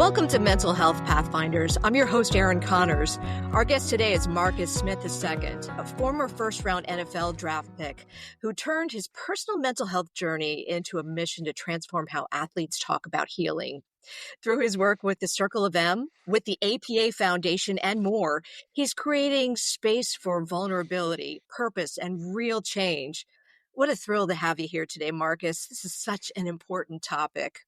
Welcome to Mental Health Pathfinders. I'm your host, Erin Connors. Our guest today is Marcus Smith II, a former first-round NFL draft pick who turned his personal mental health journey into a mission to transform how athletes talk about healing. Through his work with the Circle of M, with the APA Foundation, and more, he's creating space for vulnerability, purpose, and real change. What a thrill to have you here today, Marcus. This is such an important topic.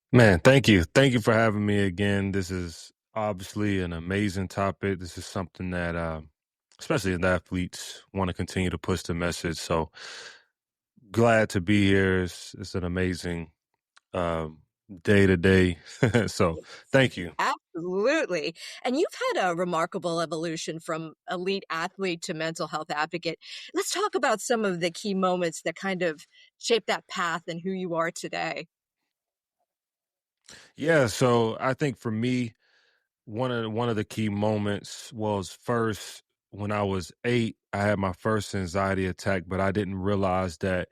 Man, thank you. Thank you for having me again. This is obviously an amazing topic. This is something that, especially as athletes, want to continue to push the message. So glad to be here. It's an amazing day to day. So thank you. Absolutely. And you've had a remarkable evolution from elite athlete to mental health advocate. Let's talk about some of the key moments that kind of shaped that path and who you are today. Yeah. So I think for me, one of the key moments was first when I was 8. I had my first anxiety attack, but I didn't realize that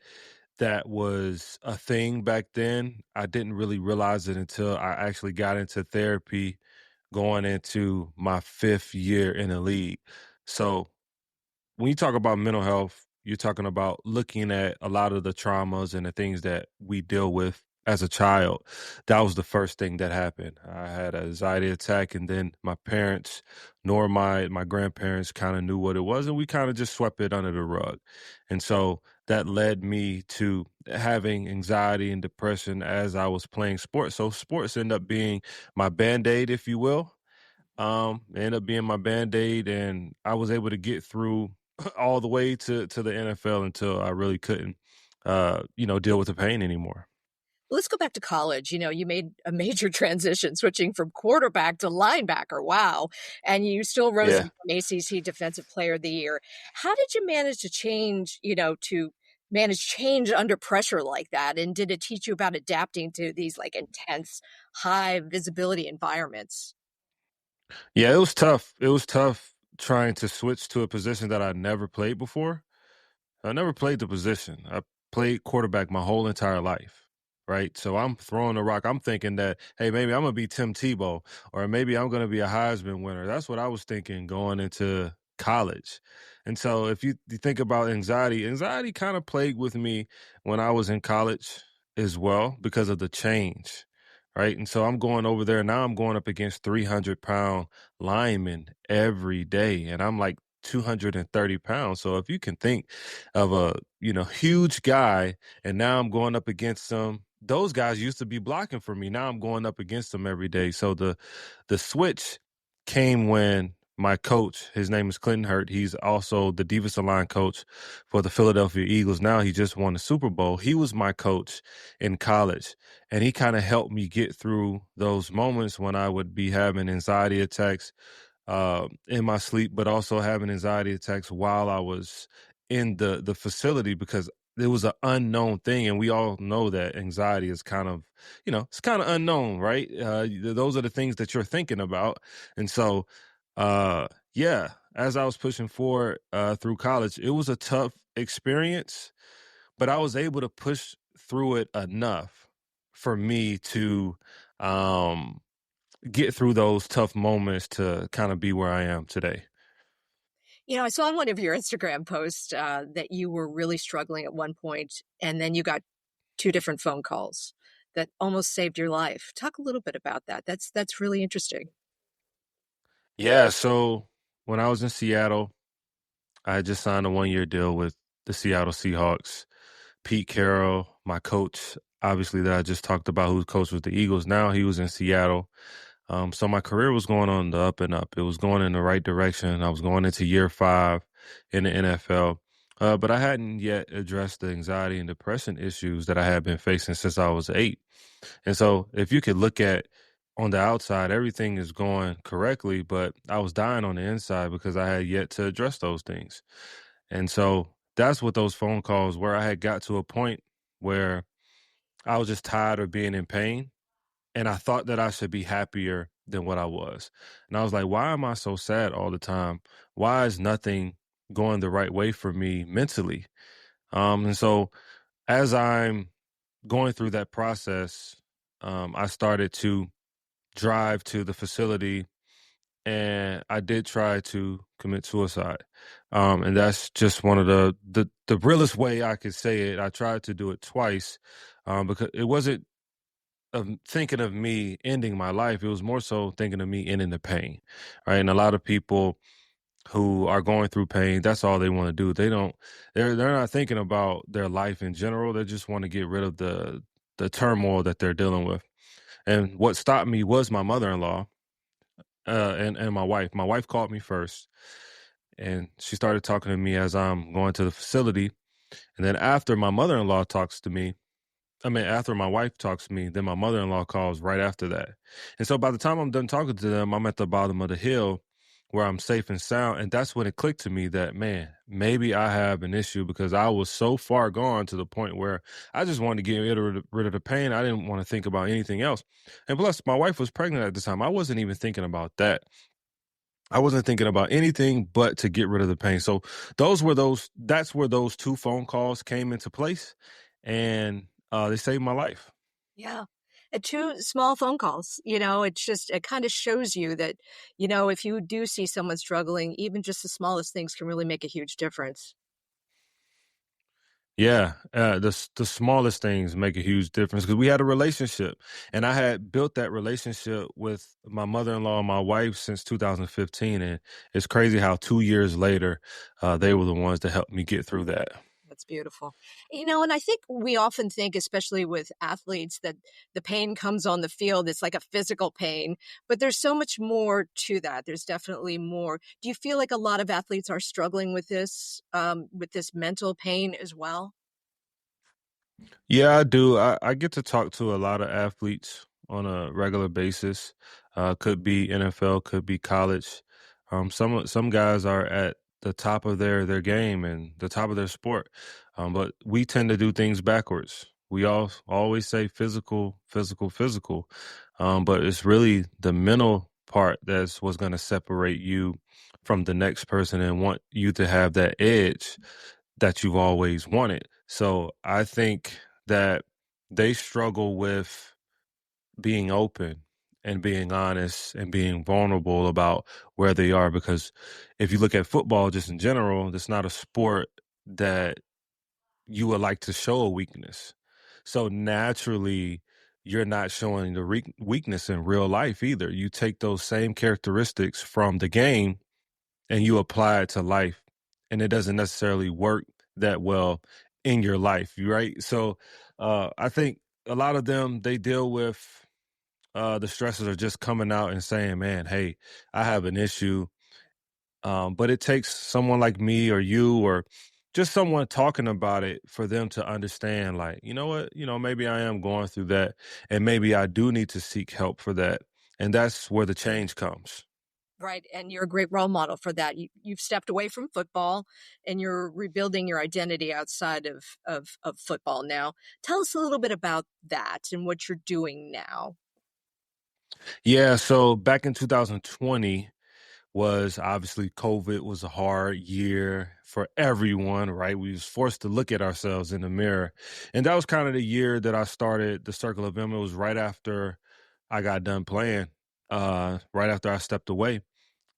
that was a thing back then. I didn't really realize it until I actually got into therapy going into my 5th year in the league. So when you talk about mental health, you're talking about looking at a lot of the traumas and the things that we deal with as a child. That was the first thing that happened. I had an anxiety attack, and then my parents nor my grandparents kind of knew what it was, and we kind of just swept it under the rug. And so that led me to having anxiety and depression as I was playing sports. So sports end up being my band-aid, if you will. It ended up being my band-aid, and I was able to get through all the way to the NFL until I really couldn't, deal with the pain anymore. Let's go back to college. You made a major transition switching from quarterback to linebacker. Wow. And you still rose to Yeah. become ACC Defensive Player of the Year. How did you manage to change, to manage change under pressure like that? And did it teach you about adapting to these like intense, high visibility environments? Yeah, it was tough. It was tough trying to switch to a position that I never played before. I never played the position. I played quarterback my whole entire life, right? So I'm throwing a rock. I'm thinking that, hey, maybe I'm gonna be Tim Tebow, or maybe I'm gonna be a Heisman winner. That's what I was thinking going into college. And so if you think about anxiety, anxiety kind of plagued with me when I was in college as well because of the change. Right. And so I'm going over there now. I'm going up against 300-pound linemen every day. And I'm like 230 pounds. So if you can think of a, huge guy, and now I'm going up against some, those guys used to be blocking for me. Now I'm going up against them every day. So the switch came when my coach, his name is Clinton Hurt. He's also the defensive line coach for the Philadelphia Eagles. Now he just won the Super Bowl. He was my coach in college, and he kind of helped me get through those moments when I would be having anxiety attacks in my sleep, but also having anxiety attacks while I was in the facility because it was an unknown thing, and we all know that anxiety is kind of, it's kind of unknown, right? Those are the things that you're thinking about, and so, yeah, as I was pushing forward through college, it was a tough experience, but I was able to push through it enough for me to um, get through those tough moments to kind of be where I am today. I saw in one of your Instagram posts that you were really struggling at one point, and then you got two different phone calls that almost saved your life. Talk a little bit about that. That's really interesting. Yeah, so when I was in Seattle, I had just signed a 1-year deal with the Seattle Seahawks. Pete Carroll, my coach, obviously that I just talked about, who coached with the Eagles. Now he was in Seattle. So my career was going on the up and up. It was going in the right direction. I was going into year 5 in the NFL. But I hadn't yet addressed the anxiety and depression issues that I had been facing since I was 8. And so if you could look at on the outside, everything is going correctly, but I was dying on the inside because I had yet to address those things. And so that's what those phone calls where I had got to a point where I was just tired of being in pain, and I thought that I should be happier than what I was. And I was like, why am I so sad all the time? Why is nothing going the right way for me mentally? And so as I'm going through that process, I started to drive to the facility, and I did try to commit suicide. And that's just one of the realest way I could say it. I tried to do it twice, because it wasn't of thinking of me ending my life. It was more so thinking of me ending the pain, right? And a lot of people who are going through pain, that's all they want to do. They're not thinking about their life in general. They just want to get rid of the turmoil that they're dealing with. And what stopped me was my mother-in-law, and my wife. My wife called me first, and she started talking to me as I'm going to the facility. And then after my mother-in-law talks to me, after my wife talks to me, then my mother-in-law calls right after that. And so by the time I'm done talking to them, I'm at the bottom of the hill where I'm safe and sound. And that's when it clicked to me that, man, maybe I have an issue, because I was so far gone to the point where I just wanted to get rid of the pain. I didn't want to think about anything else. And plus, my wife was pregnant at the time. I wasn't even thinking about that. I wasn't thinking about anything but to get rid of the pain. So that's where those two phone calls came into place, and they saved my life. Yeah. Two small phone calls, it kind of shows you that, if you do see someone struggling, even just the smallest things can really make a huge difference. Yeah, the smallest things make a huge difference, because we had a relationship, and I had built that relationship with my mother-in-law and my wife since 2015, and it's crazy how 2 years later, they were the ones that helped me get through that. That's beautiful. And I think we often think, especially with athletes, that the pain comes on the field. It's like a physical pain, but there's so much more to that. There's definitely more. Do you feel like a lot of athletes are struggling with this mental pain as well? Yeah, I do. I get to talk to a lot of athletes on a regular basis. Could be NFL, could be college. Some guys are at the top of their game and the top of their sport, but we tend to do things backwards. We all always say physical, physical, physical, but it's really the mental part that's what's going to separate you from the next person and want you to have that edge that you've always wanted. So I think that they struggle with being open and being honest and being vulnerable about where they are, because if you look at football just in general, it's not a sport that you would like to show a weakness. So naturally, you're not showing the weakness in real life either. You take those same characteristics from the game and you apply it to life, and it doesn't necessarily work that well in your life, right? So I think a lot of them, they deal with the stresses are just coming out and saying, man, hey, I have an issue. But it takes someone like me or you, or just someone talking about it, for them to understand, like, you know what, maybe I am going through that, and maybe I do need to seek help for that. And that's where the change comes. Right, and you're a great role model for that. You've stepped away from football, and you're rebuilding your identity outside of football now. Tell us a little bit about that and what you're doing now. Yeah, so back in 2020 was obviously COVID was a hard year for everyone, right? We was forced to look at ourselves in the mirror. And that was kind of the year that I started the Circle of M. It was right after I got done playing, right after I stepped away.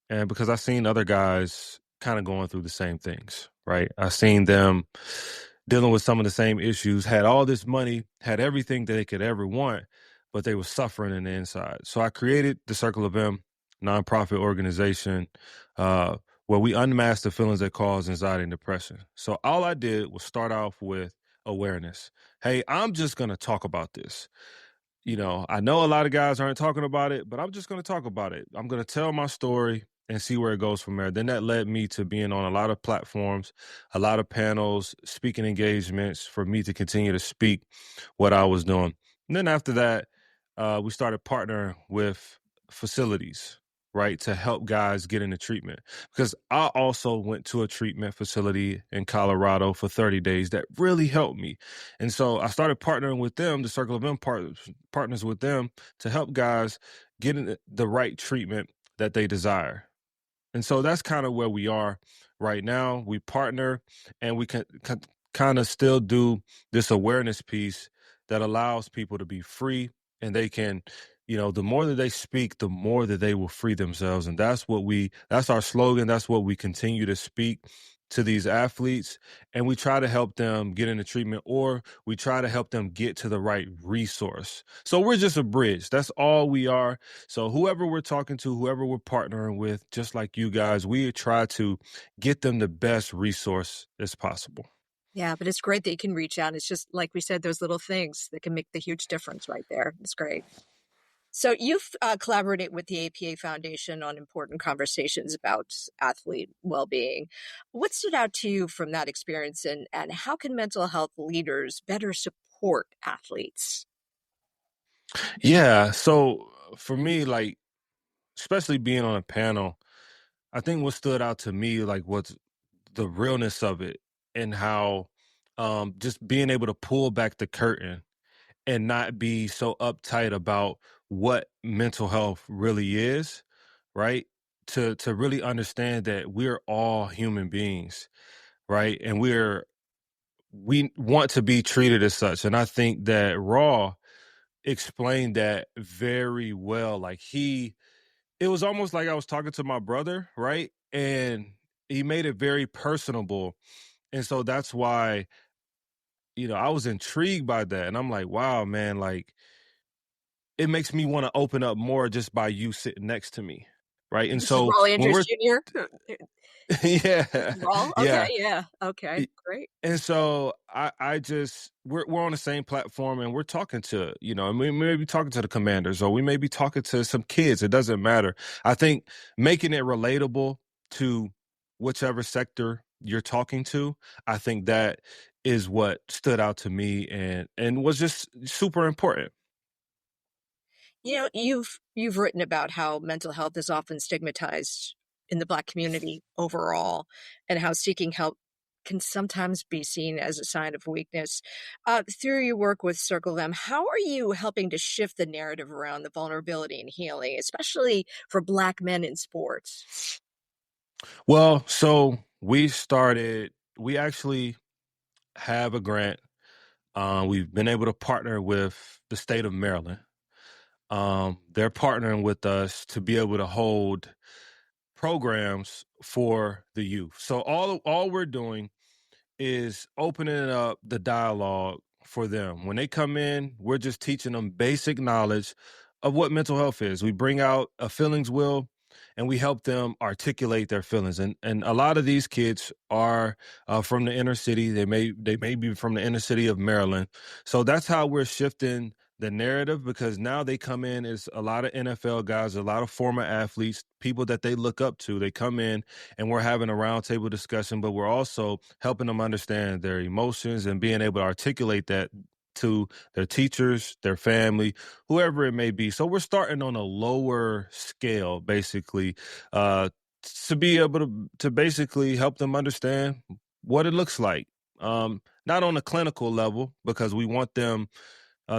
And because I seen other guys kind of going through the same things, right? I seen them dealing with some of the same issues, had all this money, had everything that they could ever want, but they were suffering in the inside. So I created the Circle of M nonprofit organization, uh, where we unmask the feelings that cause anxiety and depression. So all I did was start off with awareness. Hey, I'm just going to talk about this. I know a lot of guys aren't talking about it, but I'm just going to talk about it. I'm going to tell my story and see where it goes from there. Then that led me to being on a lot of platforms, a lot of panels, speaking engagements for me to continue to speak what I was doing. And then after that, we started partnering with facilities, right, to help guys get into treatment. Because I also went to a treatment facility in Colorado for 30 days that really helped me. And so I started partnering with them, the Circle of M partners with them to help guys get in the right treatment that they desire. And so that's kind of where we are right now. We partner, and we can kind of still do this awareness piece that allows people to be free. and they can, the more that they speak, the more that they will free themselves. And that's our slogan. That's what we continue to speak to these athletes. And we try to help them get into treatment, or we try to help them get to the right resource. So we're just a bridge. That's all we are. So whoever we're talking to, whoever we're partnering with, just like you guys, we try to get them the best resource as possible. Yeah, but it's great that you can reach out. It's just like we said, those little things that can make the huge difference right there. It's great. So you've collaborated with the APA Foundation on important conversations about athlete well-being. What stood out to you from that experience, and how can mental health leaders better support athletes? Yeah. So for me, like, especially being on a panel, I think what stood out to me, like, what's the realness of it, and how just being able to pull back the curtain and not be so uptight about what mental health really is, right? To really understand that we're all human beings, right? And we want to be treated as such. And I think that Raw explained that very well. Like, it was almost like I was talking to my brother, right? And he made it very personable. And so that's why, I was intrigued by that. And I'm like, wow, man, like, it makes me want to open up more just by you sitting next to me. Right. And This is so Raul when Andrews we're, Jr. yeah, Raul? Okay, yeah. yeah. Okay, great. And so I just we're on the same platform, and we're talking to, and we may be talking to the Commanders, or we may be talking to some kids. It doesn't matter. I think making it relatable to whichever sector you're talking to, I think that is what stood out to me, and was just super important. You've written about how mental health is often stigmatized in the Black community overall, and how seeking help can sometimes be seen as a sign of weakness. Through your work with Circle M, how are you helping to shift the narrative around the vulnerability and healing, especially for Black men in sports? Well, so we actually have a grant. We've been able to partner with the state of Maryland. They're partnering with us to be able to hold programs for the youth. So all we're doing is opening up the dialogue for them. When they come in, we're just teaching them basic knowledge of what mental health is. We bring out a feelings wheel, and we help them articulate their feelings. And a lot of these kids are from the inner city. They may be from the inner city of Maryland. So that's how we're shifting the narrative, because now they come in as a lot of NFL guys, a lot of former athletes, people that they look up to. They come in, and we're having a roundtable discussion, but we're also helping them understand their emotions and being able to articulate that to their teachers, their family, whoever it may be. So we're starting on a lower scale, basically, uh, to be able to basically help them understand what it looks like. Not on a clinical level, because we want them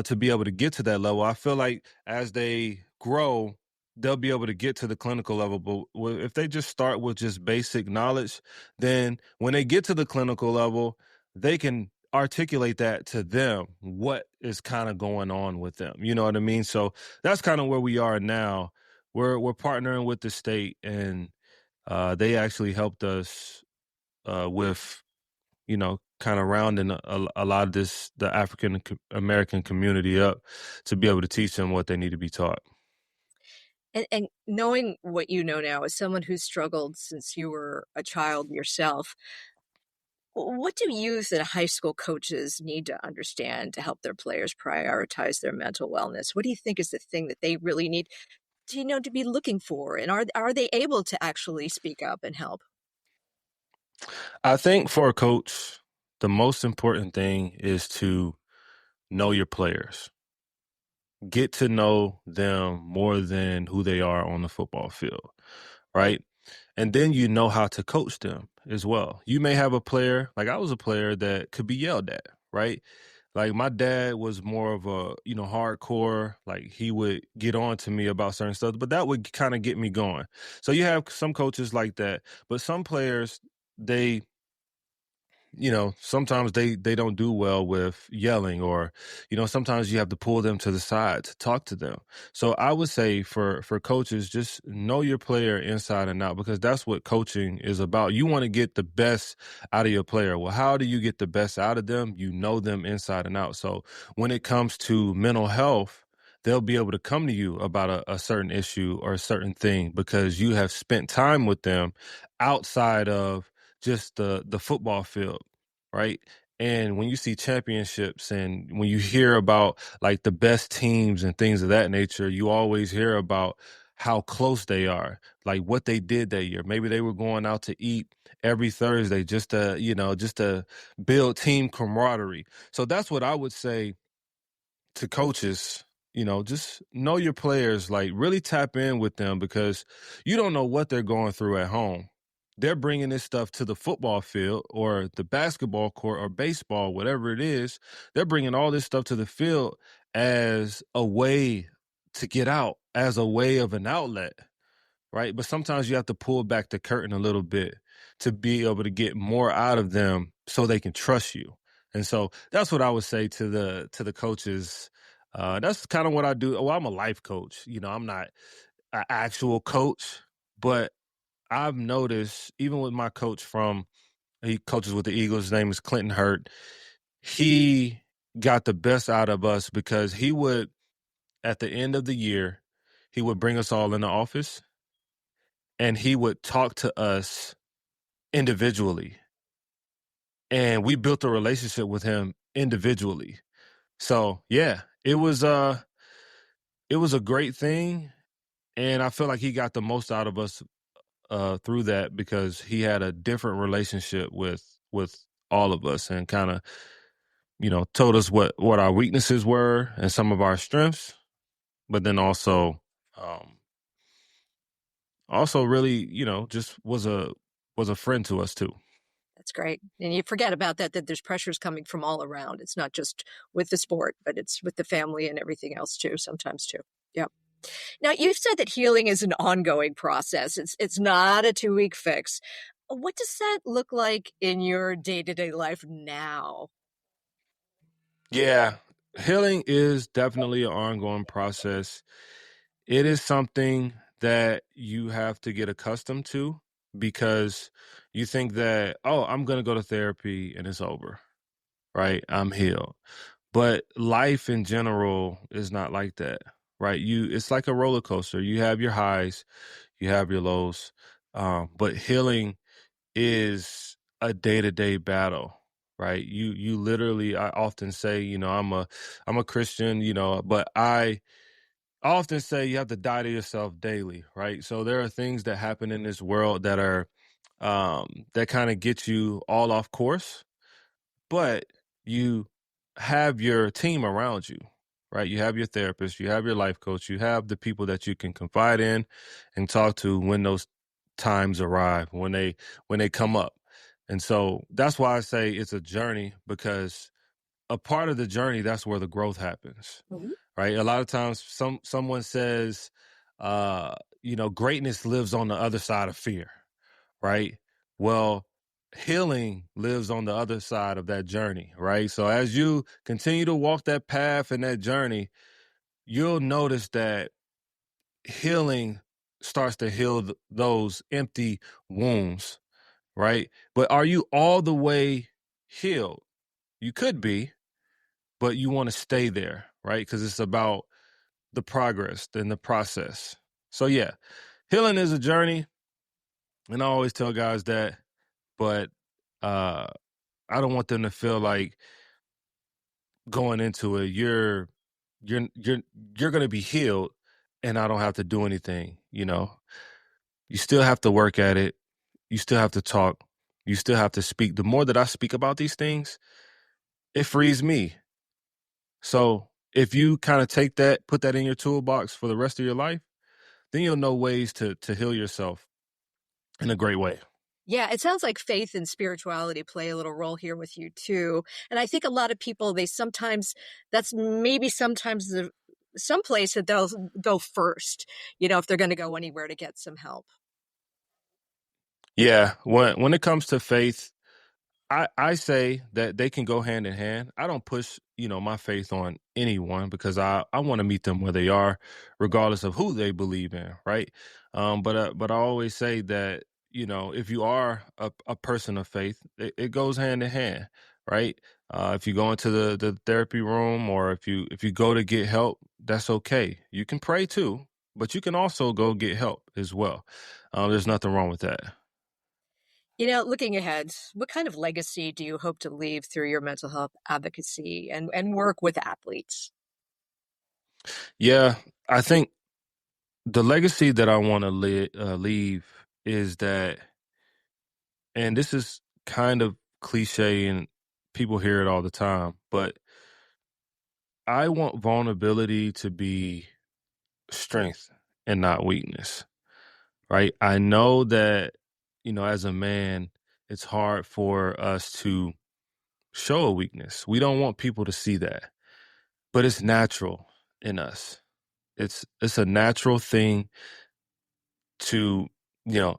to be able to get to that level. I feel like as they grow, they'll be able to get to the clinical level. But if they just start with just basic knowledge, then when they get to the clinical level, they can articulate that to them, what is kind of going on with them. You know what I mean? So that's kind of where we are now. We're partnering with the state, and they actually helped us with, kind of rounding a lot of the African American community up, to be able to teach them what they need to be taught. And knowing what you know now, as someone who's struggled since you were a child yourself, what do youth and high school coaches need to understand to help their players prioritize their mental wellness? What do you think is the thing that they really need to be looking for? And are they able to actually speak up and help? I think for a coach, the most important thing is to know your players, get to know them more than who they are on the football field, right? And then you know how to coach them as well. You may have a player, like I was a player, that could be yelled at, right? Like, my dad was more of a, hardcore, like, he would get on to me about certain stuff, but that would kind of get me going. So you have some coaches like that, but some players, they sometimes they don't do well with yelling, or sometimes you have to pull them to the side to talk to them. So I would say for coaches, just know your player inside and out, because that's what coaching is about. You want to get the best out of your player. Well, how do you get the best out of them? You know them inside and out. So when it comes to mental health, they'll be able to come to you about a certain issue or a certain thing because you have spent time with them outside of just the football field, right? And when you see championships and when you hear about like the best teams and things of that nature, you always hear about how close they are, like what they did that year. Maybe they were going out to eat every Thursday just to build team camaraderie. So that's what I would say to coaches. Just know your players, like really tap in with them, because you don't know what they're going through at home. They're bringing this stuff to the football field or the basketball court or baseball, whatever it is. They're bringing all this stuff to the field as a way to get out, as a way of an outlet, right? But sometimes you have to pull back the curtain a little bit to be able to get more out of them so they can trust you. And so that's what I would say to the coaches. That's kind of what I do. Well, I'm a life coach. I'm not an actual coach, but I've noticed, even with my coach he coaches with the Eagles, his name is Clinton Hurt. He got the best out of us because he would, at the end of the year, he would bring us all in the office and he would talk to us individually. And we built a relationship with him individually. So yeah, it was a great thing. And I feel like he got the most out of us through that, because he had a different relationship with all of us, and kind of told us what our weaknesses were and some of our strengths, but then also really just was a friend to us too. That's great. And you forget about that there's pressures coming from all around. It's not just with the sport, but it's with the family and everything else too, sometimes too. Yeah. Now, you've said that healing is an ongoing process. It's not a 2-week fix. What does that look like in your day-to-day life now? Yeah, healing is definitely an ongoing process. It is something that you have to get accustomed to, because you think that, oh, I'm going to go to therapy and it's over, right? I'm healed. But life in general is not like that, right? It's like a roller coaster. You have your highs, you have your lows, but healing is a day-to-day battle, right? You literally, I often say, I'm a Christian, but I often say you have to die to yourself daily, right? So there are things that happen in this world that are that kind of get you all off course, but you have your team around you, right? You have your therapist, you have your life coach, you have the people that you can confide in and talk to when those times arrive, when they come up. And so that's why I say it's a journey, because a part of the journey, that's where the growth happens, Mhm. right? A lot of times someone says, greatness lives on the other side of fear, right? Well, healing lives on the other side of that journey, right? So as you continue to walk that path and that journey, you'll notice that healing starts to heal those empty wounds, right? But are you all the way healed? You could be, but you want to stay there, right? Because it's about the progress and the process. So yeah, healing is a journey, and I always tell guys that, but uh I don't want them to feel like going into it, you're you're gonna be healed and I don't have to do anything. You still have to work at it, you still have to talk, you still have to speak. The more that I speak about these things, it frees me. So if you kind of take that, put that in your toolbox for the rest of your life, then you'll know ways to heal yourself in a great way. Yeah, it sounds like faith and spirituality play a little role here with you too. And I think a lot of people, that's maybe sometimes some place that they'll go first, if they're going to go anywhere to get some help. Yeah, when it comes to faith, I say that they can go hand in hand. I don't push, my faith on anyone because I want to meet them where they are, regardless of who they believe in, right? But I always say that, if you are a person of faith, it goes hand in hand, right? If you go into the therapy room, or if you go to get help, that's okay. You can pray too, but you can also go get help as well. There's nothing wrong with that. Looking ahead, what kind of legacy do you hope to leave through your mental health advocacy and work with athletes? Yeah, I think the legacy that I want to leave is that, and this is kind of cliche and people hear it all the time, but I want vulnerability to be strength and not weakness, right? I know that, as a man, it's hard for us to show a weakness. We don't want people to see that, but it's natural in us. It's a natural thing to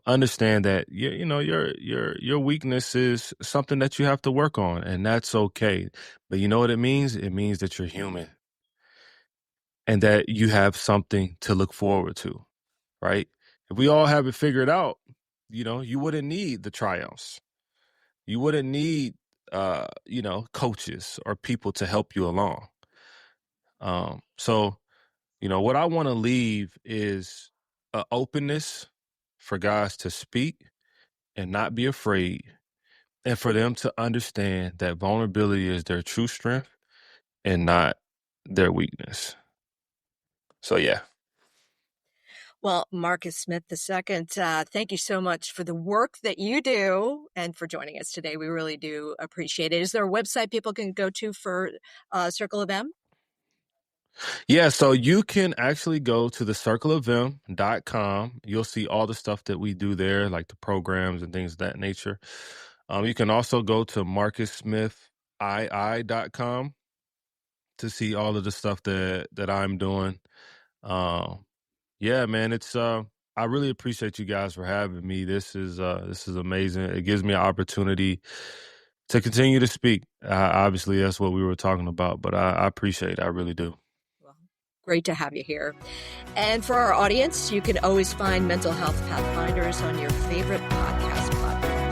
understand that your weakness is something that you have to work on, and that's okay. But you know what it means that you're human and that you have something to look forward to, right? If we all have it figured out, you wouldn't need the triumphs. You wouldn't need coaches or people to help you along. So what I want to leave is a openness for guys to speak and not be afraid, and for them to understand that vulnerability is their true strength and not their weakness. So, yeah. Well, Marcus Smith II, thank you so much for the work that you do and for joining us today. We really do appreciate it. Is there a website people can go to for Circle of M? Yeah, so you can actually go to thecircleofm.com. You'll see all the stuff that we do there, like the programs and things of that nature. You can also go to marcussmithii.com to see all of the stuff that I'm doing. Yeah, man, it's I really appreciate you guys for having me. This is amazing. It gives me an opportunity to continue to speak. Obviously, that's what we were talking about, but I appreciate it. I really do. Well, great to have you here. And for our audience, you can always find Mental Health Pathfinders on your favorite podcast platform.